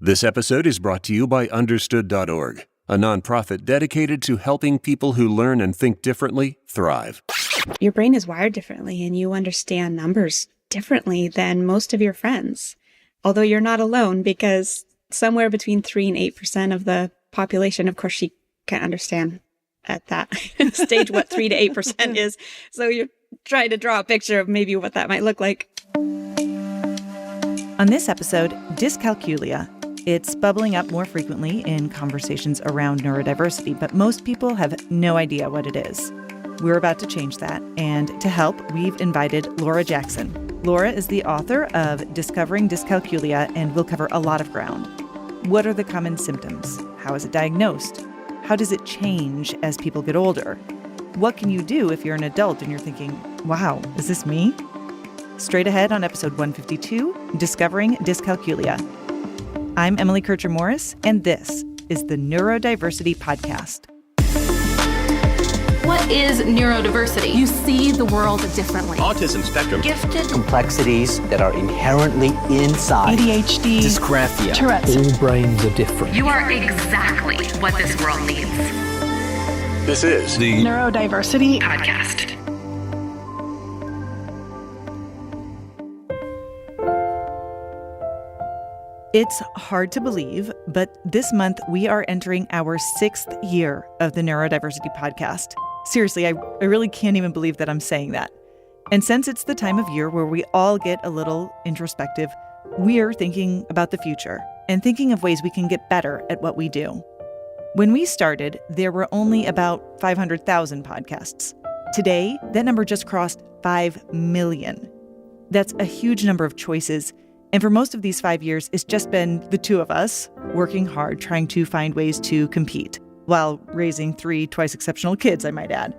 This episode is brought to you by Understood.org, a nonprofit dedicated to helping people who learn and think differently thrive. Your brain is wired differently and you understand numbers differently than most of your friends. Although you're not alone, because somewhere between 3 and 8% of the population, of course, she can't understand at that stage what 3 to 8% is. So you're trying to draw a picture of maybe what that might look like. On this episode, Dyscalculia. It's bubbling up more frequently in conversations around neurodiversity, but most people have no idea what it is. We're about to change that, and to help, we've invited Laura Jackson. Laura is the author of Discovering Dyscalculia and will cover a lot of ground. What are the common symptoms? How is it diagnosed? How does it change as people get older? What can you do if you're an adult and you're thinking, wow, is this me? Straight ahead on episode 152, Discovering Dyscalculia. I'm Emily Kircher-Morris, and this is the Neurodiversity Podcast. What is neurodiversity? You see the world differently. Autism spectrum. Gifted. Complexities that are inherently inside. ADHD. Dysgraphia. Tourette's. All brains are different. You are exactly what this world needs. This is the Neurodiversity Podcast. It's hard to believe, but this month we are entering our 6th year of the Neurodiversity Podcast. Seriously, I really can't even believe that I'm saying that. And since it's the time of year where we all get a little introspective, we're thinking about the future and thinking of ways we can get better at what we do. When we started, there were only about 500,000 podcasts. Today, that number just crossed 5 million. That's a huge number of choices. And for most of these 5 years, it's just been the two of us working hard, trying to find ways to compete while raising 3 twice exceptional kids, I might add.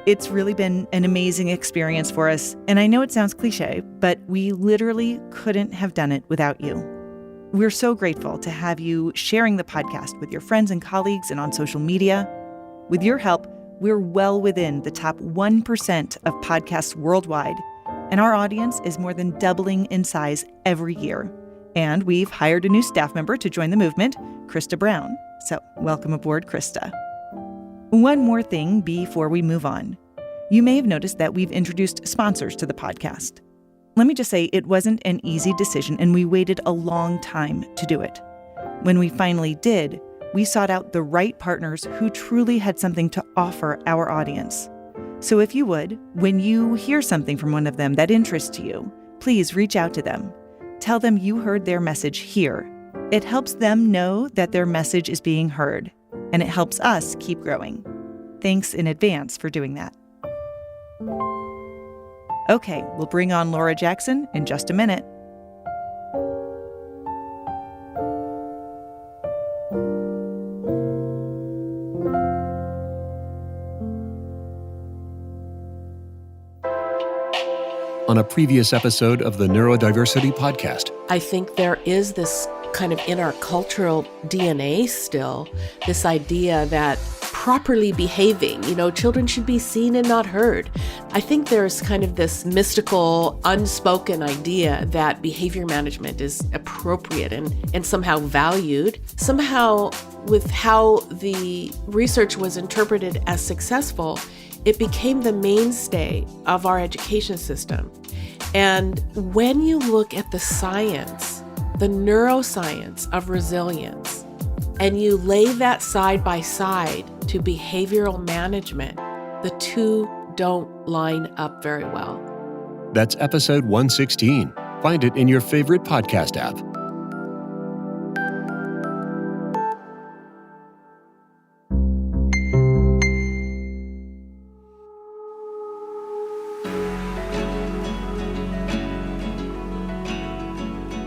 It's really been an amazing experience for us. And I know it sounds cliche, but we literally couldn't have done it without you. We're so grateful to have you sharing the podcast with your friends and colleagues and on social media. With your help, we're well within the top 1% of podcasts worldwide. And our audience is more than doubling in size every year. And we've hired a new staff member to join the movement, Krista Brown. So welcome aboard, Krista. One more thing before we move on. You may have noticed that we've introduced sponsors to the podcast. Let me just say it wasn't an easy decision, and we waited a long time to do it. When we finally did, we sought out the right partners who truly had something to offer our audience. So if you would, when you hear something from one of them that interests you, please reach out to them. Tell them you heard their message here. It helps them know that their message is being heard, and it helps us keep growing. Thanks in advance for doing that. Okay, we'll bring on Laura Jackson in just a minute. on a previous episode of the Neurodiversity Podcast. I think there is this kind of in our cultural DNA still, this idea that properly behaving, children should be seen and not heard. I think there's kind of this mystical, unspoken idea that behavior management is appropriate and somehow valued. Somehow, with how the research was interpreted as successful, it became the mainstay of our education system. And when you look at the science, the neuroscience of resilience, and you lay that side by side to behavioral management, the two don't line up very well. That's episode 116. Find it in your favorite podcast app.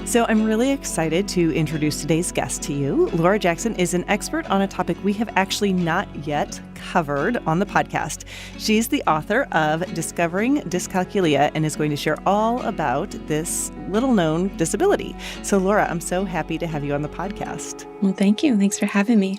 So I'm really excited to introduce today's guest to you. Laura Jackson is an expert on a topic we have actually not yet covered on the podcast. She's the author of Discovering Dyscalculia and is going to share all about this little-known disability. So Laura, I'm so happy to have you on the podcast. Well, thank you. Thanks for having me.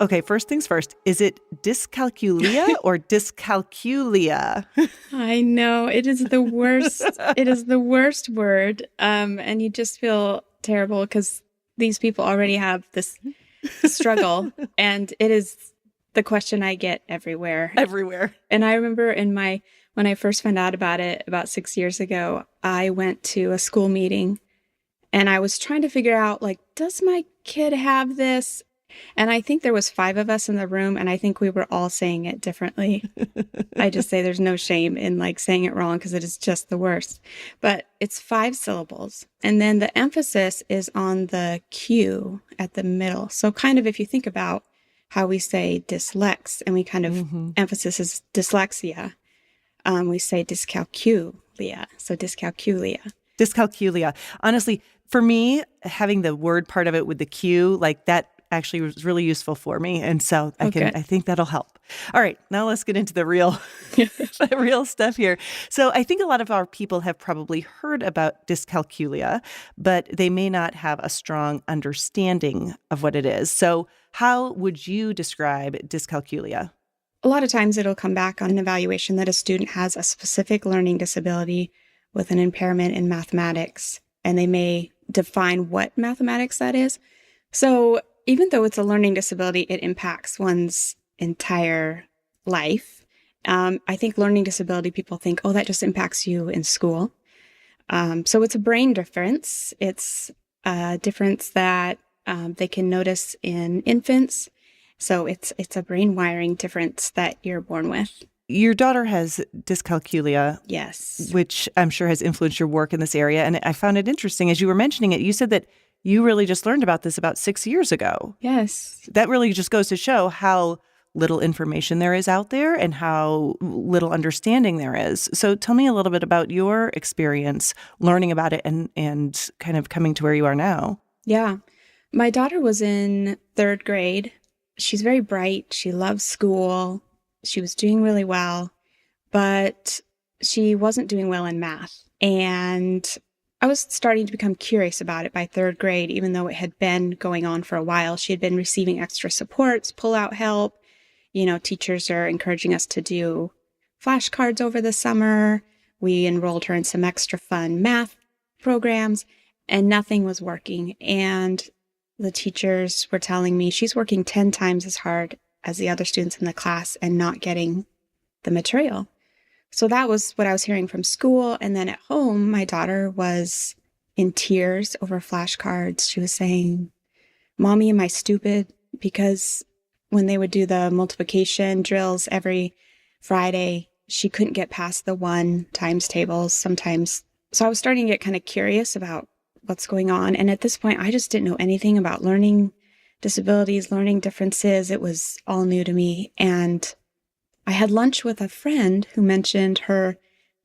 Okay, first things first. Is it dyscalculia or dyscalculia? I know. It is the worst. It is the worst word. And you just feel terrible because these people already have this struggle, and it is the question I get everywhere. Everywhere. And I remember when I first found out about it about 6 years ago, I went to a school meeting and I was trying to figure out, like, does my kid have this? And I think there was 5 of us in the room, and I think we were all saying it differently. I just say there's no shame in like saying it wrong because it is just the worst. But it's 5 syllables. And then the emphasis is on the Q at the middle. So kind of if you think about how we say dyslex, and we kind of emphasis is dyslexia, we say dyscalculia. So dyscalculia. Dyscalculia. Honestly, for me, having the word part of it with the Q, like that actually was really useful for me. And so I think that'll help. All right, now let's get into the real, the real stuff here. So I think a lot of our people have probably heard about dyscalculia, but they may not have a strong understanding of what it is. So how would you describe dyscalculia? A lot of times it'll come back on an evaluation that a student has a specific learning disability with an impairment in mathematics, and they may define what mathematics that is. So even though it's a learning disability, it impacts one's entire life. I think learning disability, people think, oh, that just impacts you in school. So it's a brain difference. It's a difference that they can notice in infants. So it's a brain wiring difference that you're born with. Your daughter has dyscalculia. Yes. Which I'm sure has influenced your work in this area. And I found it interesting. As you were mentioning it, you said that you really just learned about this about 6 years ago. Yes. That really just goes to show how little information there is out there and how little understanding there is. So tell me a little bit about your experience learning about it and kind of coming to where you are now. Yeah. My daughter was in 3rd grade. She's very bright. She loves school. She was doing really well, but she wasn't doing well in math. And I was starting to become curious about it by 3rd grade, even though it had been going on for a while. She had been receiving extra supports, pull-out help. You know, teachers are encouraging us to do flashcards over the summer. We enrolled her in some extra fun math programs, and nothing was working. And the teachers were telling me she's working 10 times as hard as the other students in the class and not getting the material. So that was what I was hearing from school. And then at home, my daughter was in tears over flashcards. She was saying, "Mommy, am I stupid?" Because when they would do the multiplication drills every Friday, she couldn't get past the 1 times tables sometimes. So I was starting to get kind of curious about what's going on. And at this point, I just didn't know anything about learning disabilities, learning differences. It was all new to me. And I had lunch with a friend who mentioned her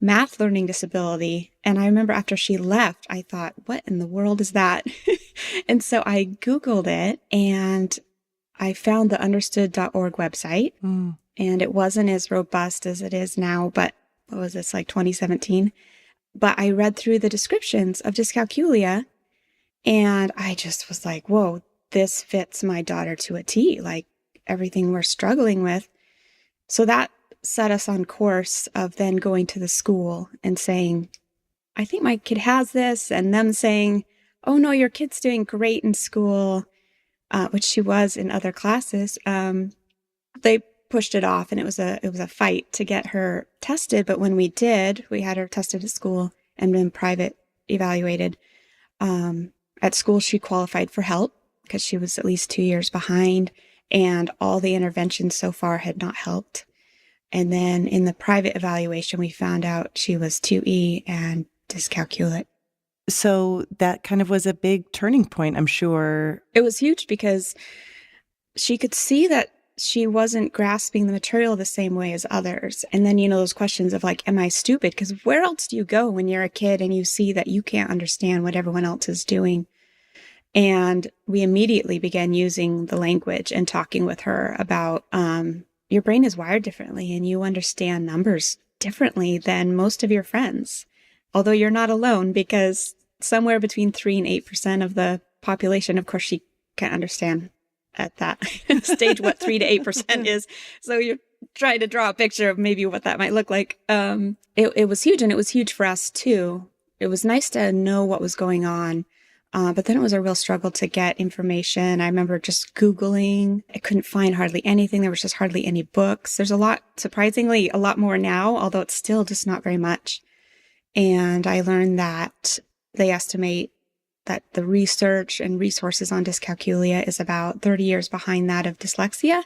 math learning disability. And I remember after she left, I thought, what in the world is that? And so I Googled it and I found the understood.org website. And it wasn't as robust as it is now, but what was this, like 2017? But I read through the descriptions of dyscalculia and I just was like, whoa, this fits my daughter to a T, like everything we're struggling with. So that set us on course of then going to the school and saying, I think my kid has this, and them saying, oh no, your kid's doing great in school, which she was in other classes. They pushed it off, and it was a fight to get her tested. But when we did, we had her tested at school and been private evaluated. At school, she qualified for help because she was at least 2 years behind, and all the interventions so far had not helped. And then in the private evaluation, we found out she was 2E and dyscalculic. So that kind of was a big turning point, I'm sure. It was huge because she could see that she wasn't grasping the material the same way as others. And then, you know, those questions of like, am I stupid? Because where else do you go when you're a kid and you see that you can't understand what everyone else is doing? And we immediately began using the language and talking with her about, your brain is wired differently and you understand numbers differently than most of your friends. Although you're not alone, because somewhere between 3 and 8% of the population, of course, she can't understand at that stage what 3 to 8% is. So you're trying to draw a picture of maybe what that might look like. It was huge, and it was huge for us too. It was nice to know what was going on. But then it was a real struggle to get information. I remember just Googling. I couldn't find hardly anything. There was just hardly any books. There's surprisingly, a lot more now, although it's still just not very much. And I learned that they estimate that the research and resources on dyscalculia is about 30 years behind that of dyslexia,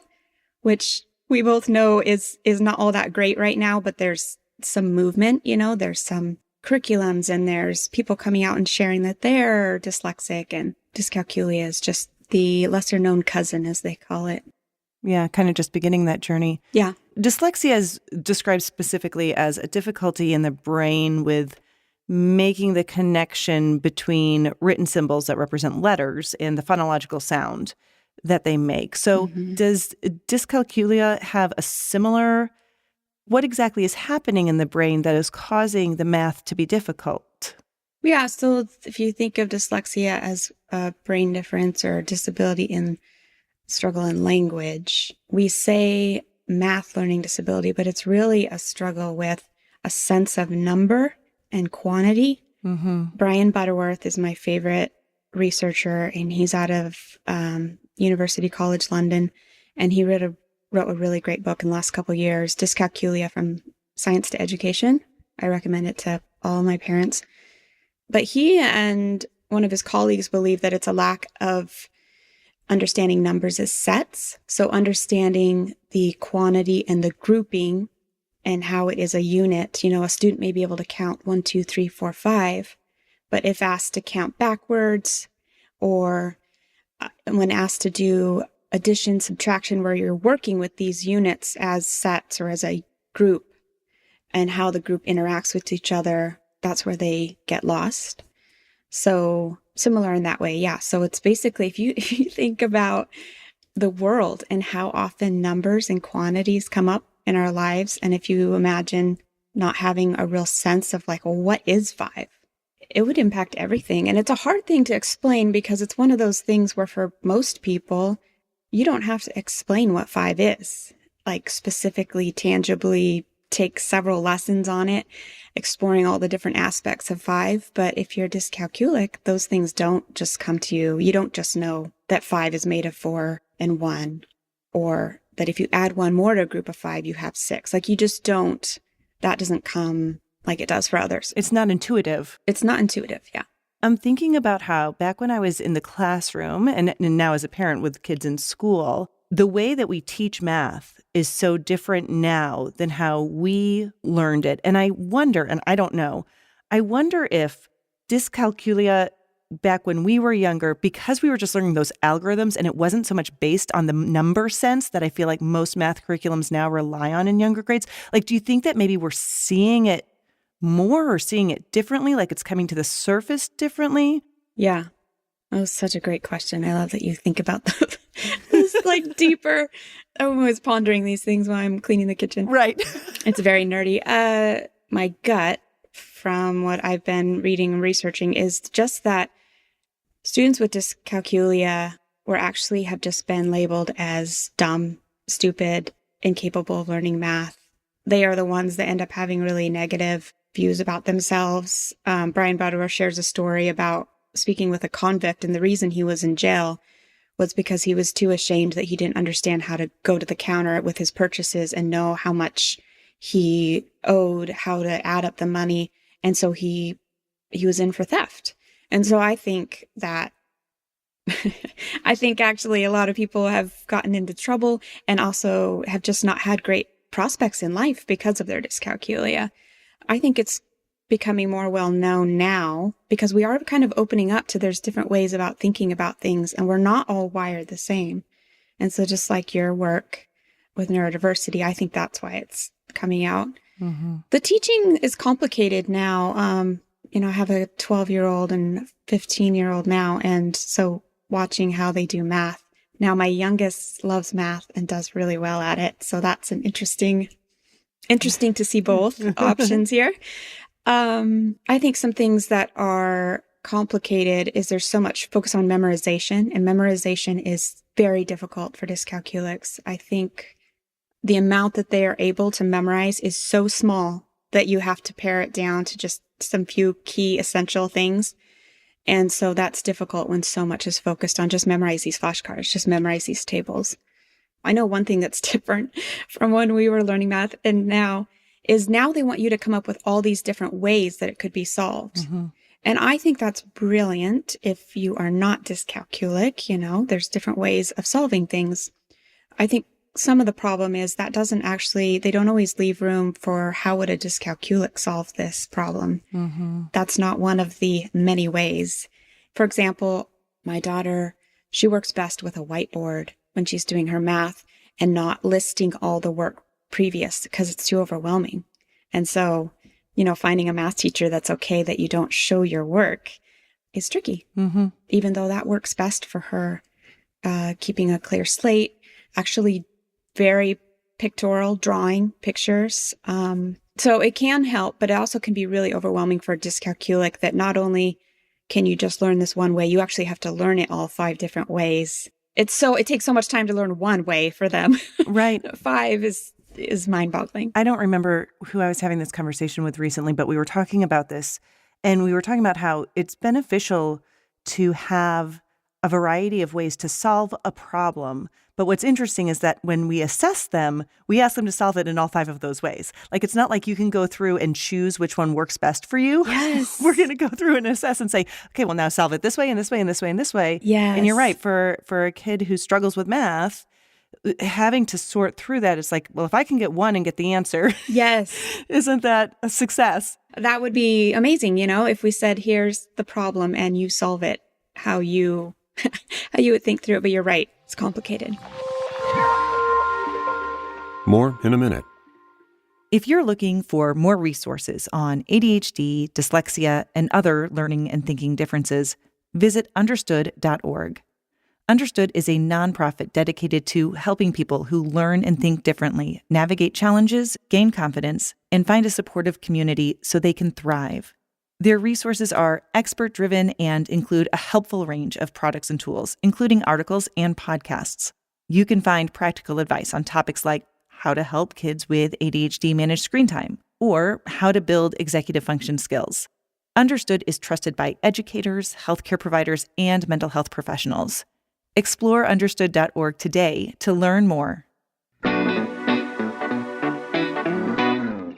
which we both know is not all that great right now, but there's some movement, there's some curriculums and there's people coming out and sharing that they're dyslexic, and dyscalculia is just the lesser known cousin, as they call it. Yeah, kind of just beginning that journey. Yeah. Dyslexia is described specifically as a difficulty in the brain with making the connection between written symbols that represent letters and the phonological sound that they make. So does dyscalculia have a similar, what exactly is happening in the brain that is causing the math to be difficult? Yeah, so if you think of dyslexia as a brain difference or disability in struggle in language, we say math learning disability, but it's really a struggle with a sense of number and quantity. Brian Butterworth is my favorite researcher, and he's out of University College London, and he wrote a really great book in the last couple of years, Dyscalculia from Science to Education. I recommend it to all my parents. But he and one of his colleagues believe that it's a lack of understanding numbers as sets. So understanding the quantity and the grouping and how it is a unit. A student may be able to count 1, 2, 3, 4, 5, but if asked to count backwards, or when asked to do addition, subtraction, where you're working with these units as sets or as a group and how the group interacts with each other, that's where they get lost. So similar in that way. Yeah. So it's basically, if you think about the world and how often numbers and quantities come up in our lives, and if you imagine not having a real sense of like, well, what is 5? It would impact everything. And it's a hard thing to explain because it's one of those things where for most people, you don't have to explain what 5 is, like specifically, tangibly take several lessons on it, exploring all the different aspects of 5. But if you're dyscalculic, those things don't just come to you. You don't just know that 5 is made of 4 and 1, or that if you add 1 more to a group of 5, you have 6. Like you just don't, that doesn't come like it does for others. It's not intuitive. It's not intuitive. Yeah. I'm thinking about how back when I was in the classroom and now as a parent with kids in school, the way that we teach math is so different now than how we learned it. And I wonder, and I don't know, I wonder if dyscalculia back when we were younger, because we were just learning those algorithms and it wasn't so much based on the number sense that I feel like most math curriculums now rely on in younger grades. Like, do you think that maybe we're seeing it more or seeing it differently, like it's coming to the surface differently? Yeah. That was such a great question. I love that you think about this like deeper. I'm always pondering these things while I'm cleaning the kitchen. Right. It's very nerdy. My gut, from what I've been reading and researching, is just that students with dyscalculia have just been labeled as dumb, stupid, incapable of learning math. They are the ones that end up having really negative views about themselves. Brian Butterworth shares a story about speaking with a convict, and the reason he was in jail was because he was too ashamed that he didn't understand how to go to the counter with his purchases and know how much he owed, how to add up the money. And so he was in for theft. And so I think that actually a lot of people have gotten into trouble and also have just not had great prospects in life because of their dyscalculia. I think it's becoming more well known now because we are kind of opening up to there's different ways about thinking about things, and we're not all wired the same. And so just like your work with neurodiversity, I think that's why it's coming out. Mm-hmm. The teaching is complicated now. I have a 12-year-old and 15-year-old now, and so watching how they do math. Now my youngest loves math and does really well at it. So that's an interesting to see both options here. I think some things that are complicated is there's so much focus on memorization, and memorization is very difficult for dyscalculics. I think the amount that they are able to memorize is so small that you have to pare it down to just some few key essential things. And so that's difficult when so much is focused on just memorize these flashcards, just memorize these tables. I know one thing that's different from when we were learning math and now they want you to come up with all these different ways that it could be solved. Mm-hmm. And I think that's brilliant if you are not dyscalculic, there's different ways of solving things. I think some of the problem is that they don't always leave room for how would a dyscalculic solve this problem. Mm-hmm. That's not one of the many ways. For example, my daughter, she works best with a whiteboard when she's doing her math and not listing all the work previous because it's too overwhelming. And so, finding a math teacher that's okay that you don't show your work is tricky, mm-hmm. even though that works best for her. Keeping a clear slate, actually very pictorial, drawing pictures. So it can help, but it also can be really overwhelming for a dyscalculic that not only can you just learn this one way, you actually have to learn it all 5 different ways. It takes so much time to learn one way for them. Right. 5 is mind-boggling. I don't remember who I was having this conversation with recently, but we were talking about this, and we were talking about how it's beneficial to have a variety of ways to solve a problem. But what's interesting is that when we assess them, we ask them to solve it in all 5 of those ways. Like, it's not like you can go through and choose which one works best for you. Yes. We're going to go through and assess and say, okay, well, now solve it this way and this way and this way and this way. Yes. And you're right. For a kid who struggles with math, having to sort through that, it's like, well, if I can get one and get the answer, yes, isn't that a success? That would be amazing, if we said, here's the problem and you solve it, how you would think through it. But you're right, it's complicated. More in a minute. If you're looking for more resources on ADHD, dyslexia, and other learning and thinking differences, visit understood.org. Understood is a nonprofit dedicated to helping people who learn and think differently navigate challenges, gain confidence, and find a supportive community so they can thrive. Their resources are expert-driven and include a helpful range of products and tools, including articles and podcasts. You can find practical advice on topics like how to help kids with ADHD manage screen time, or how to build executive function skills. Understood is trusted by educators, healthcare providers, and mental health professionals. Explore understood.org today to learn more.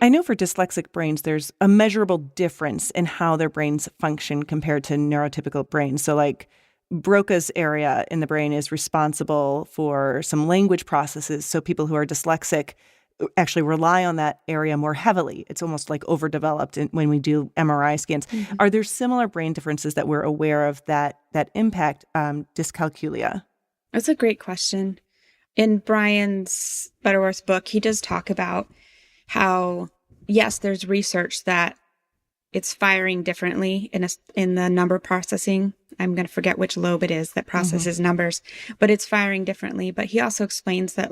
I know for dyslexic brains, there's a measurable difference in how their brains function compared to neurotypical brains. So like Broca's area in the brain is responsible for some language processes. So people who are dyslexic actually rely on that area more heavily. It's almost like overdeveloped when we do MRI scans. Mm-hmm. Are there similar brain differences that we're aware of that impact dyscalculia? That's a great question. In Brian's Butterworth's book, he does talk about how, yes, there's research that it's firing differently in the number processing. I'm going to forget which lobe it is that processes numbers, but it's firing differently. But he also explains that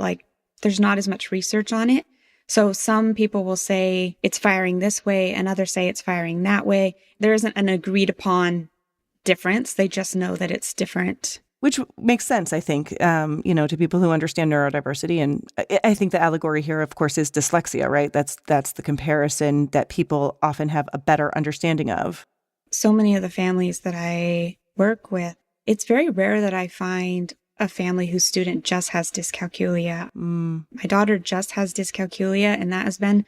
there's not as much research on it. So some people will say it's firing this way and others say it's firing that way. There isn't an agreed upon difference. They just know that it's different. Which makes sense, I think, to people who understand neurodiversity. And I think the allegory here, of course, is dyslexia, right? That's the comparison that people often have a better understanding of. So many of the families that I work with, it's very rare that I find a family whose student just has dyscalculia. My daughter just has dyscalculia, and that has been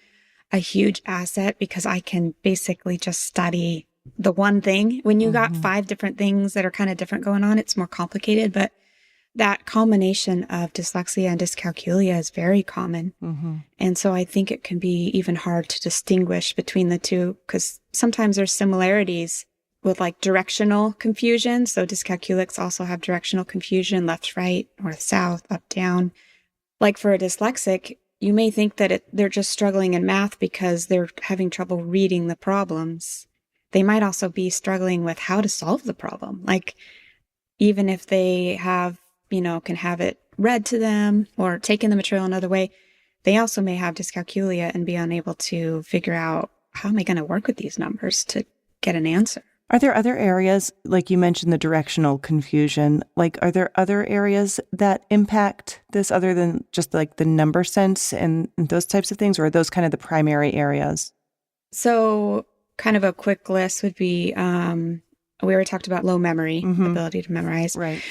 a huge asset because I can basically just study the one thing. When you got 5 different things that are kind of different going on, it's more complicated, but that combination of dyslexia and dyscalculia is very common. And so I think it can be even hard to distinguish between the two because sometimes there's similarities with directional confusion. So dyscalculics also have directional confusion, left, right, north, south, up, down. Like for a dyslexic, you may think that they're just struggling in math because they're having trouble reading the problems. They might also be struggling with how to solve the problem. Even if they have, can have it read to them or taken the material another way, they also may have dyscalculia and be unable to figure out, how am I going to work with these numbers to get an answer? Are there other areas, like you mentioned the directional confusion, are there other areas that impact this other than just the number sense and those types of things, or are those kind of the primary areas? So kind of a quick list would be We already talked about low memory, ability to memorize. Right.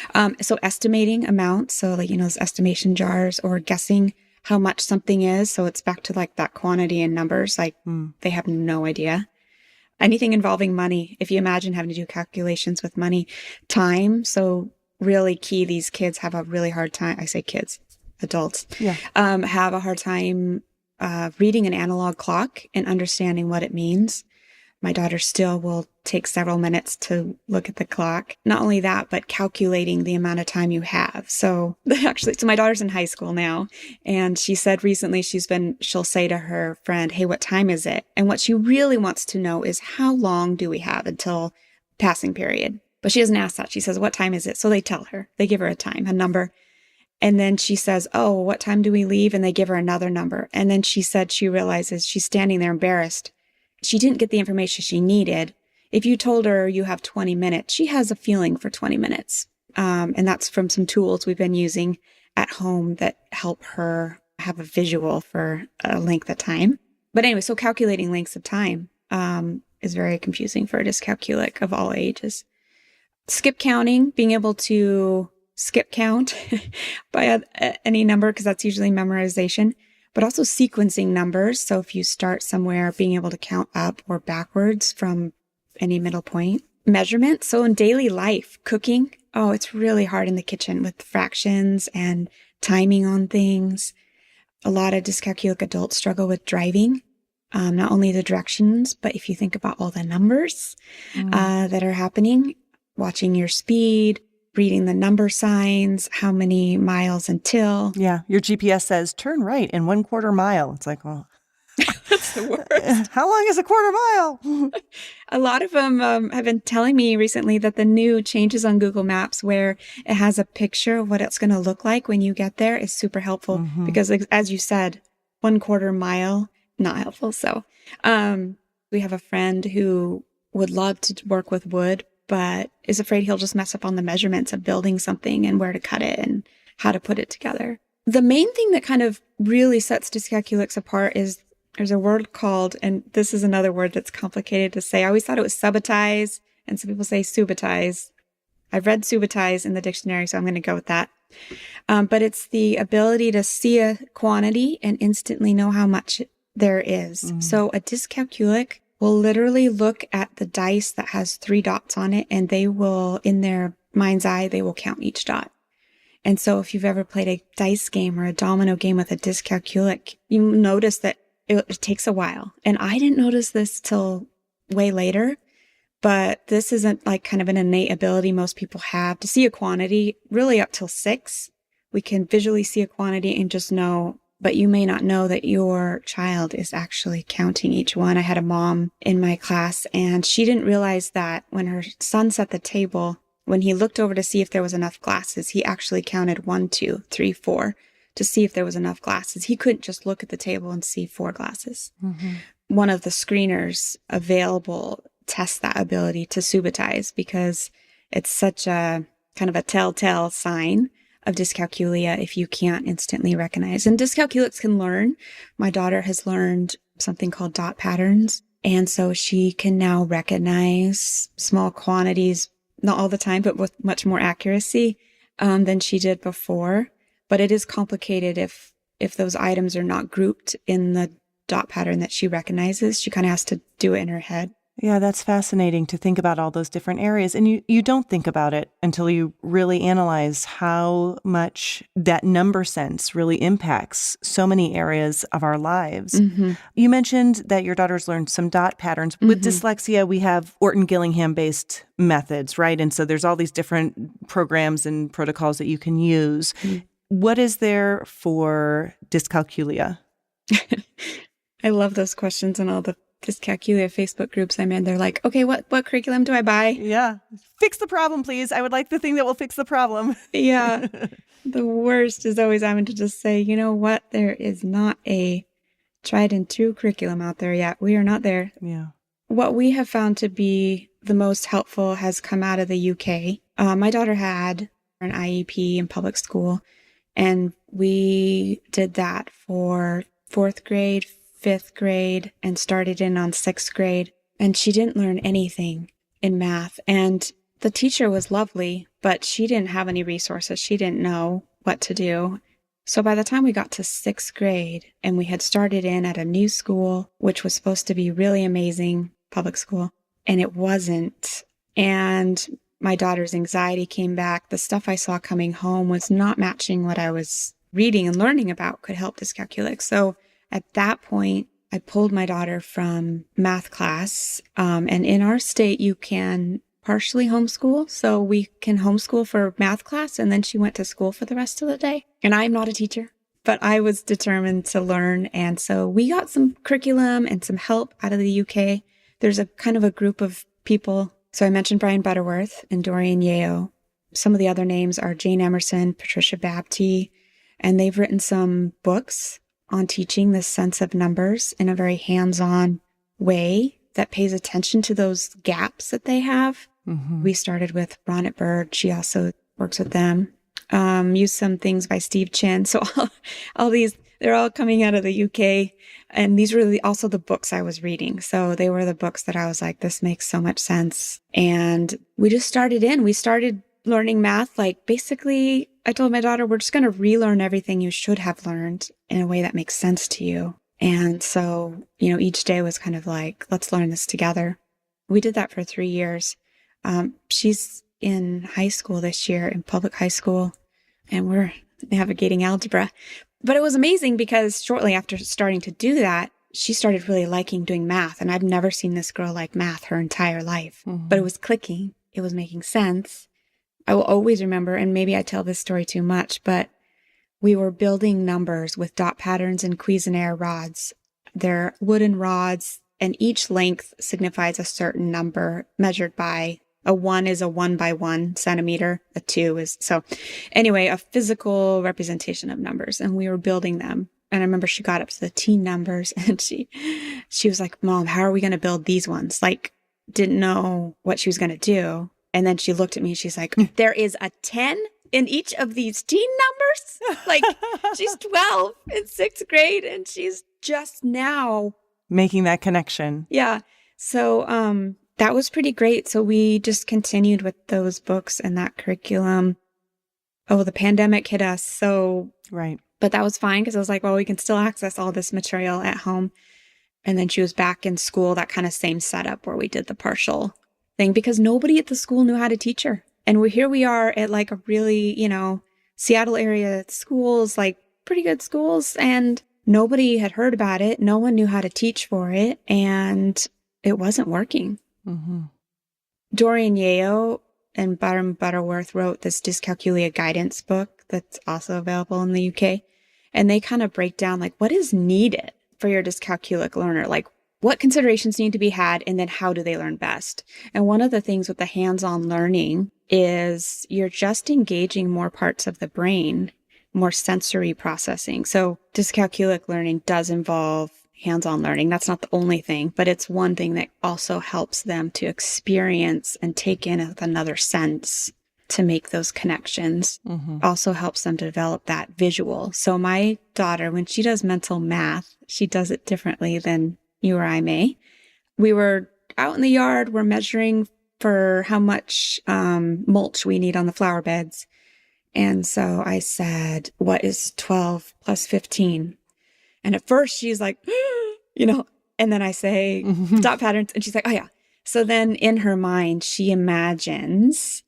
So estimating amounts. So like, those estimation jars, or guessing how much something is. So it's back to like that quantity and numbers. Like they have no idea. Anything involving money. If you imagine having to do calculations with money, time. So really key, these kids have a really hard time. I say kids, adults, have a hard time reading an analog clock and understanding what it means. My daughter still will take several minutes to look at the clock. Not only that, but calculating the amount of time you have. So my daughter's in high school now. And she said recently she'll say to her friend, hey, what time is it? And what she really wants to know is, how long do we have until passing period? But she doesn't ask that. She says, what time is it? So they tell her, they give her a time, a number. And then she says, oh, what time do we leave? And they give her another number. And then she said she realizes she's standing there embarrassed. She didn't get the information she needed. If you told her you have 20 minutes, she has a feeling for 20 minutes. And that's from some tools we've been using at home that help her have a visual for a length of time. But anyway, so calculating lengths of time is very confusing for a dyscalculic of all ages. Skip counting, being able to skip count by any number, because that's usually memorization. But also sequencing numbers. So if you start somewhere, being able to count up or backwards from any middle point. Measurement. So in daily life, cooking. Oh, it's really hard in the kitchen with fractions and timing on things. A lot of dyscalculic adults struggle with driving. Not only the directions, but if you think about all the numbers that are happening, watching your speed, reading the number signs, how many miles until. Yeah. Your GPS says turn right in 1/4 mile. It's like, well, that's the worst. How long is a 1/4 mile? A lot of them have been telling me recently that the new changes on Google Maps, where it has a picture of what it's going to look like when you get there, is super helpful. Because as you said, 1/4 mile, not helpful. So we have a friend who would love to work with wood, but is afraid he'll just mess up on the measurements of building something and where to cut it and how to put it together. The main thing that kind of really sets dyscalculics apart is there's a word called, and this is another word that's complicated to say. I always thought it was subitize, and some people say subitize. I've read subitize in the dictionary, so I'm going to go with that. But it's the ability to see a quantity and instantly know how much there is. So a dyscalculic will literally look at the dice that has 3 dots on it, and they will, in their mind's eye, they will count each dot. And so if you've ever played a dice game or a domino game with a dyscalculic, you notice that it takes a while. And I didn't notice this till way later, but this isn't like kind of an innate ability most people have to see a quantity really up till 6. We can visually see a quantity and just know, but you may not know that your child is actually counting each one. I had a mom in my class, and she didn't realize that when her son set the table, when he looked over to see if there was enough glasses, he actually counted 1, 2, 3, 4 to see if there was enough glasses. He couldn't just look at the table and see 4 glasses. One of the screeners available tests that ability to subitize, because it's such a kind of a telltale sign of dyscalculia if you can't instantly recognize. And dyscalculics can learn. My daughter has learned something called dot patterns. And so she can now recognize small quantities, not all the time, but with much more accuracy than she did before. But it is complicated if those items are not grouped in the dot pattern that she recognizes. She kind of has to do it in her head. Yeah, that's fascinating to think about all those different areas. And you don't think about it until you really analyze how much that number sense really impacts so many areas of our lives. You mentioned that your daughter's learned some dot patterns. With dyslexia, we have Orton-Gillingham-based methods, right? And so there's all these different programs and protocols that you can use. What is there for dyscalculia? I love those questions and all the Dyscalculia Facebook groups I'm in. They're like, okay, what curriculum do I buy? Yeah. Fix the problem, please. I would like the thing that will fix the problem. Yeah. The worst is always having to just say, you know what? There is not a tried and true curriculum out there yet. We are not there. Yeah. What we have found to be the most helpful has come out of the UK. My daughter had an IEP in public school, and we did that for 4th grade, 5th grade, and started in on 6th grade. And she didn't learn anything in math. And the teacher was lovely, but she didn't have any resources. She didn't know what to do. So by the time we got to 6th grade and we had started in at a new school, which was supposed to be really amazing, public school, and it wasn't. And my daughter's anxiety came back. The stuff I saw coming home was not matching what I was reading and learning about could help dyscalculic. So at that point, I pulled my daughter from math class. And in our state, you can partially homeschool. So we can homeschool for math class. And then she went to school for the rest of the day. And I'm not a teacher, but I was determined to learn. And so we got some curriculum and some help out of the UK. There's a kind of a group of people. So I mentioned Brian Butterworth and Dorian Yeo. Some of the other names are Jane Emerson, Patricia Babty, and they've written some books on teaching this sense of numbers in a very hands-on way that pays attention to those gaps that they have. Mm-hmm. We started with Ronit Bird. She also works with them. Used some things by Steve Chin. So all these, they're all coming out of the UK. And these were also the books I was reading. So they were the books that I was like, this makes so much sense. And we just started in. We started learning math. Like basically, I told my daughter, we're just going to relearn everything you should have learned in a way that makes sense to you. And so, each day was kind of like, let's learn this together. We did that for 3 years. She's in high school this year, in public high school, and we're navigating algebra. But it was amazing because shortly after starting to do that, she started really liking doing math. And I've never seen this girl like math her entire life. Mm-hmm. But it was clicking. It was making sense. I will always remember, and maybe I tell this story too much, but we were building numbers with dot patterns and Cuisenaire rods. They're wooden rods, and each length signifies a certain number measured by a 1 is a 1 by 1 centimeter. A 2 is, so anyway, a physical representation of numbers. And we were building them. And I remember she got up to the teen numbers and she was like, Mom, how are we going to build these ones? Like, didn't know what she was going to do. And then she looked at me and she's like, there is a 10 in each of these teen numbers. Like, she's 12 in 6th grade and she's just now making that connection. Yeah. So, that was pretty great. So we just continued with those books and that curriculum. Oh, the pandemic hit us. So, right. But that was fine because I was like, well, we can still access all this material at home. And then she was back in school, that kind of same setup where we did the partial thing because nobody at the school knew how to teach her. And here we are at like a really, Seattle area schools, like pretty good schools. And nobody had heard about it. No one knew how to teach for it. And it wasn't working. Mm-hmm. Dorian Yeo and Brian Butterworth wrote this Dyscalculia guidance book that's also available in the UK. And they kind of break down like what is needed for your dyscalculic learner, like what considerations need to be had, and then how do they learn best. And one of the things with the hands-on learning is you're just engaging more parts of the brain, more sensory processing. So dyscalculic learning does involve hands-on learning. That's not the only thing, but it's one thing that also helps them to experience and take in with another sense to make those connections. Mm-hmm. Also helps them to develop that visual. So my daughter, when she does mental math, she does it differently than you or I may. We were out in the yard, we're measuring for how much mulch we need on the flower beds. And so I said, what is 12 plus 15? And at first she's like, and then I say dot patterns and she's like, oh yeah. So then in her mind, she imagines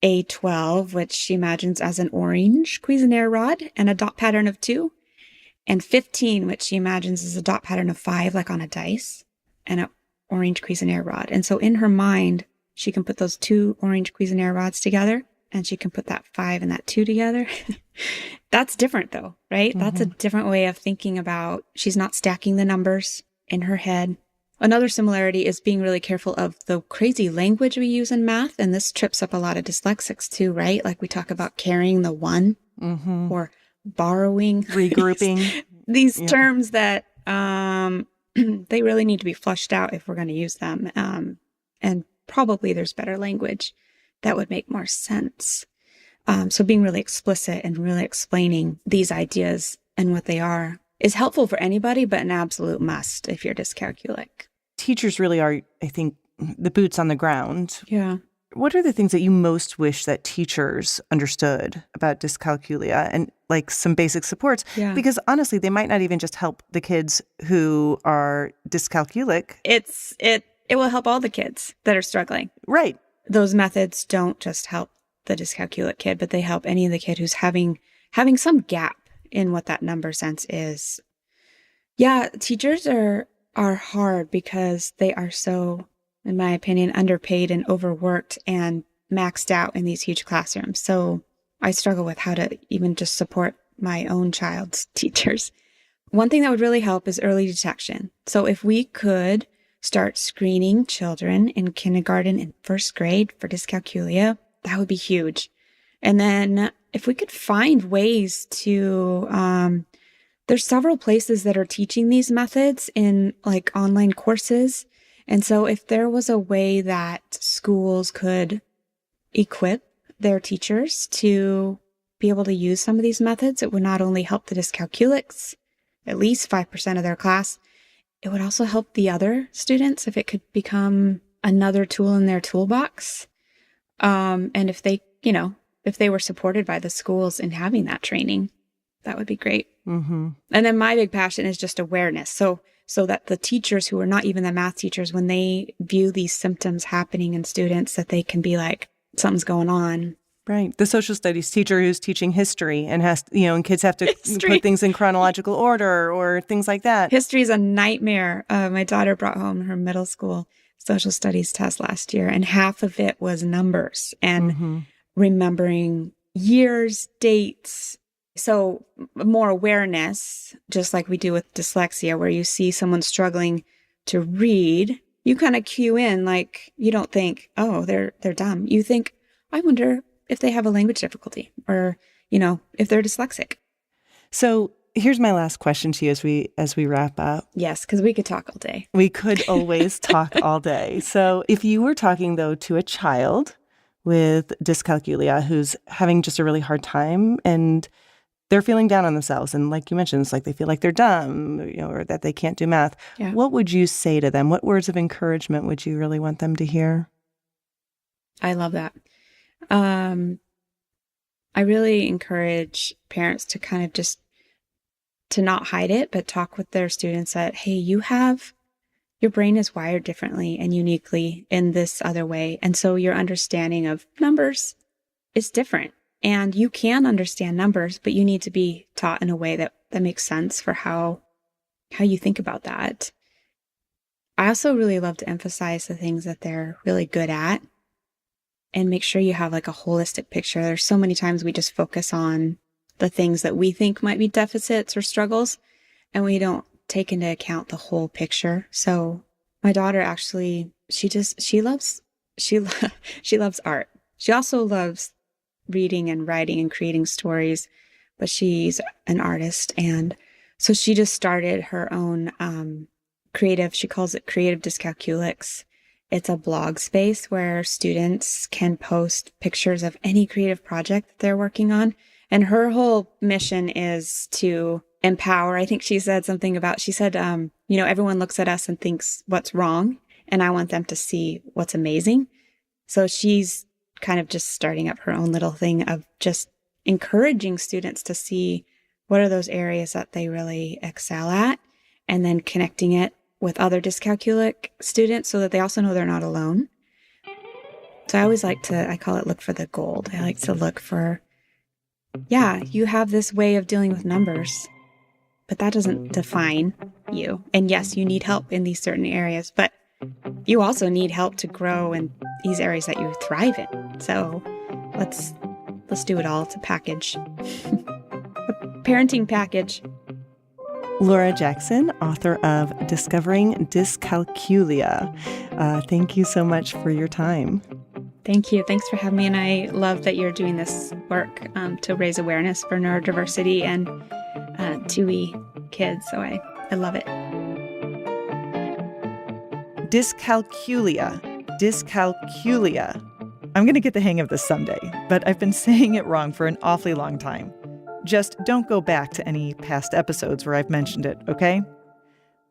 a 12, which she imagines as an orange Cuisenaire rod and a dot pattern of 2, and 15, which she imagines as a dot pattern of 5, like on a dice, and an orange Cuisenaire rod. And so in her mind, she can put those 2 orange Cuisenaire rods together and she can put that 5 and that 2 together. That's different though, right? Mm-hmm. That's a different way of thinking about, she's not stacking the numbers in her head. Another similarity is being really careful of the crazy language we use in math. And this trips up a lot of dyslexics too, right? Like we talk about carrying the 1 or borrowing. Regrouping. These terms that they really need to be flushed out if we're going to use them. And probably there's better language that would make more sense. So being really explicit and really explaining these ideas and what they are is helpful for anybody, but an absolute must if you're dyscalculic. Teachers really are, I think, the boots on the ground. Yeah. What are the things that you most wish that teachers understood about dyscalculia and like some basic supports? Yeah. Because honestly, they might not even just help the kids who are dyscalculic. It will help all the kids that are struggling. Right. Those methods don't just help the dyscalculic kid, but they help any of the kid who's having some gap in what that number sense is. Yeah, teachers are hard because they are so, in my opinion, underpaid and overworked and maxed out in these huge classrooms. So I struggle with how to even just support my own child's teachers. One thing that would really help is early detection. So if we could start screening children in kindergarten and first grade for dyscalculia, that would be huge. And then if we could find ways to, there's several places that are teaching these methods in like online courses. And so if there was a way that schools could equip their teachers to be able to use some of these methods, it would not only help the dyscalculics, at least 5% of their class, it would also help the other students if it could become another tool in their toolbox. And if they were supported by the schools in having that training, that would be great. Mm-hmm. And then my big passion is just awareness. So that the teachers who are not even the math teachers, when they view these symptoms happening in students, that they can be like, something's going on. Right. The social studies teacher who's teaching history and has, and kids have to put things in chronological order or things like that. History is a nightmare. My daughter brought home her middle school social studies test last year, and half of it was numbers and remembering years, dates. So more awareness, just like we do with dyslexia, where you see someone struggling to read, you kind of cue in, like, you don't think, oh, they're dumb. You think, I wonder if they have a language difficulty or, if they're dyslexic. So here's my last question to you as we wrap up. Yes, because we could talk all day. We could always talk all day. So if you were talking, though, to a child with dyscalculia who's having just a really hard time and they're feeling down on themselves, and like you mentioned, it's like they feel like they're dumb, or that they can't do math. Yeah. What would you say to them? What words of encouragement would you really want them to hear? I love that. I really encourage parents to kind of just to not hide it, but talk with their students that, hey, your brain is wired differently and uniquely in this other way. And so your understanding of numbers is different. And you can understand numbers, but you need to be taught in a way that makes sense for how you think about that. I also really love to emphasize the things that they're really good at and make sure you have like a holistic picture. There's so many times we just focus on the things that we think might be deficits or struggles, and we don't take into account the whole picture. So my daughter actually, she loves art. She also loves reading and writing and creating stories, but she's an artist. And so she just started her own creative, she calls it Creative Dyscalculics. It's a blog space where students can post pictures of any creative project that they're working on. And her whole mission is to empower. I think she said something about, everyone looks at us and thinks what's wrong, and I want them to see what's amazing. So she's kind of just starting up her own little thing of just encouraging students to see what are those areas that they really excel at, and then connecting it with other dyscalculic students so that they also know they're not alone. So I always I call it look for the gold. I like to look for, you have this way of dealing with numbers, but that doesn't define you. And yes, you need help in these certain areas, but you also need help to grow in these areas that you thrive in. So let's do it all. It's a package, a parenting package. Laura Jackson, author of Discovering Dyscalculia. Thank you so much for your time. Thank you. Thanks for having me. And I love that you're doing this work to raise awareness for neurodiversity and TUI kids. So I love it. Dyscalculia. I'm going to get the hang of this someday, but I've been saying it wrong for an awfully long time. Just don't go back to any past episodes where I've mentioned it, okay?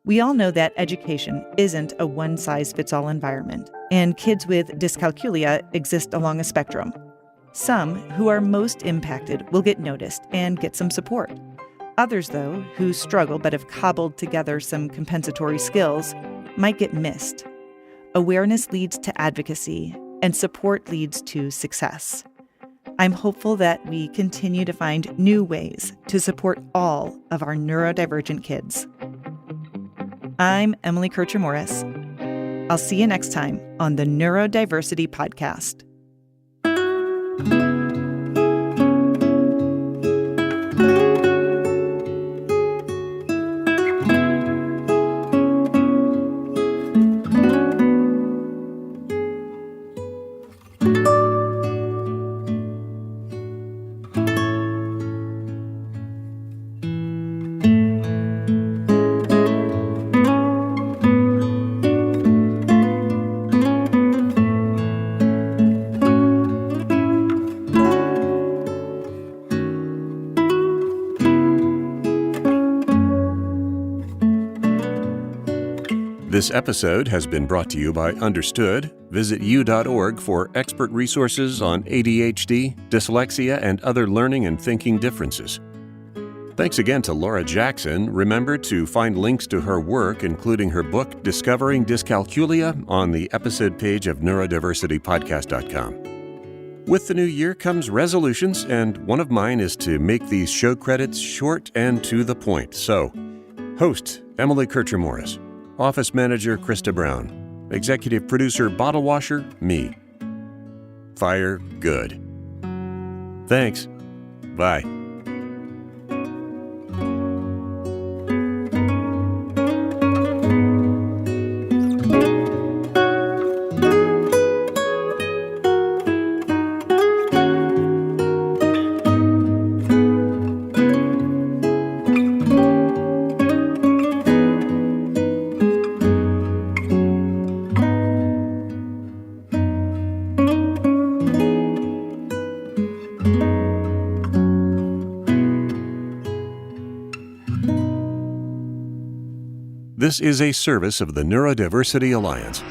We all know that education isn't a one-size-fits-all environment, and kids with dyscalculia exist along a spectrum. Some who are most impacted will get noticed and get some support. Others, though, who struggle but have cobbled together some compensatory skills, might get missed. Awareness leads to advocacy, and support leads to success. I'm hopeful that we continue to find new ways to support all of our neurodivergent kids. I'm Emily Kircher-Morris. I'll see you next time on the Neurodiversity Podcast. This episode has been brought to you by Understood. Visit u.org for expert resources on ADHD, dyslexia, and other learning and thinking differences. Thanks again to Laura Jackson. Remember to find links to her work, including her book, Discovering Dyscalculia, on the episode page of neurodiversitypodcast.com. With the new year comes resolutions, and one of mine is to make these show credits short and to the point. So, host, Emily Kircher-Morris. Office Manager, Krista Brown. Executive Producer, Bottle Washer, me. Fire good. Thanks. Bye. This is a service of the Neurodiversity Alliance.